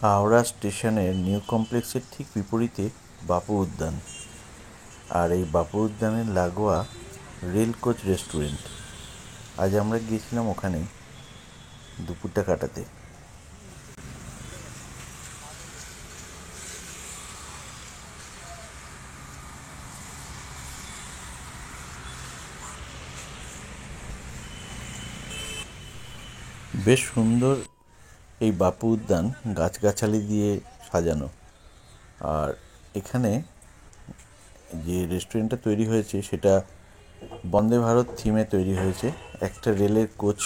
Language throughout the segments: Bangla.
হাওড়া স্টেশনের নিউ কমপ্লেক্সের ঠিক বিপরীতে বাপু উদ্যান। আর এই বাপু উদ্যানের লাগোয়া রেল কোচ রেস্টুরেন্ট। আজ আমরা গিয়েছিলাম ওখানে দুপুরটা কাটাতে। বেশ সুন্দর এই বাপু উদ্যান, গাছগাছালি দিয়ে সাজানো। আর এখানে যে রেস্টুরেন্টটা তৈরি হয়েছে সেটা বন্দে ভারত থিমে তৈরি হয়েছে। একটা রেলের কোচ,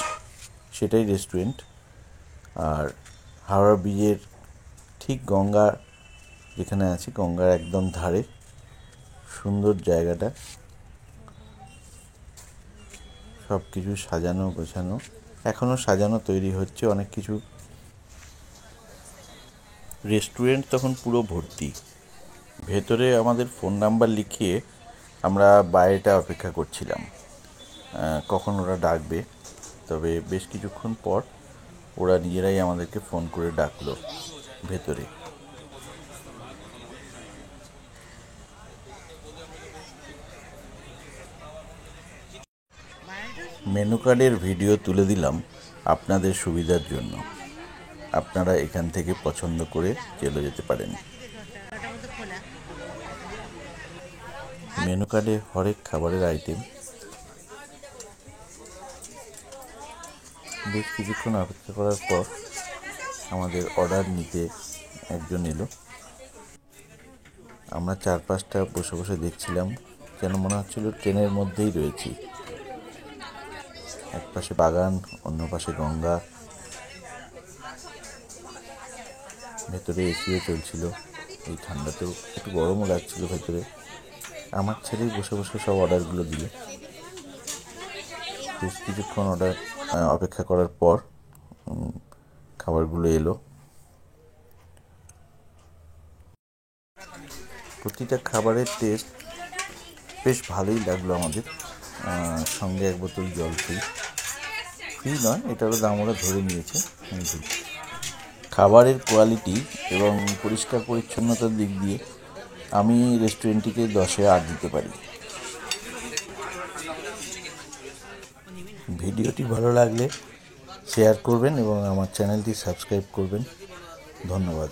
সেটাই রেস্টুরেন্ট। আর হাওড়া ব্রিজের ঠিক গঙ্গা যেখানে আছে, গঙ্গার একদম ধারে সুন্দর জায়গাটা, সব কিছু সাজানো গোছানো, এখনও সাজানো তৈরি হচ্ছে অনেক কিছু। রেস্টুরেন্ট তখন পুরো ভর্তি। ভেতরে আমাদের ফোন নাম্বার লিখিয়ে আমরা বাইরেটা অপেক্ষা করছিলাম কখন ওরা ডাকবে। তবে বেশ কিছুক্ষণ পর ওরা নিজেরাই আমাদেরকে ফোন করে ডাকলো ভেতরে। মেনু কার্ডের ভিডিও তুলে দিলাম আপনাদের সুবিধার জন্য। আপনারা এখান থেকে পছন্দ করে চলে যেতে পারেন। মেনু কার্ডে হরেক খাবারের আইটেম। বেশ কিছুক্ষণ অপেক্ষা করার পর আমাদের অর্ডার নিতে একজন এলো। আমরা 4-5টা বসে বসে দেখছিলাম, যেন মনে হচ্ছিল ট্রেনের মধ্যেই রয়েছি। এক পাশে বাগান, অন্য পাশে গঙ্গা, ভেতরে এসিও চলছিল। এই ঠান্ডাতেও একটু গরমও লাগছিল ভেতরে। আমার ছেলেই বসে বসে সব অর্ডারগুলো দিল। বেশ কিছুক্ষণ অপেক্ষা করার পর খাবারগুলো এলো। প্রতিটা খাবারের টেস্ট বেশ ভালোই লাগলো আমাদের। সঙ্গে এক বোতল জল ফ্রি নয়, এটারও দাম ওরা ধরে নিয়েছে। খাবারের কোয়ালিটি এবং পরিষ্কার পরিচ্ছন্নতার দিক দিয়ে আমি রেস্টুরেন্টটিকে 10-এ 8 দিতে পারি। ভিডিওটি ভালো লাগলে শেয়ার করবেন এবং আমার চ্যানেলটি সাবস্ক্রাইব করবেন। ধন্যবাদ।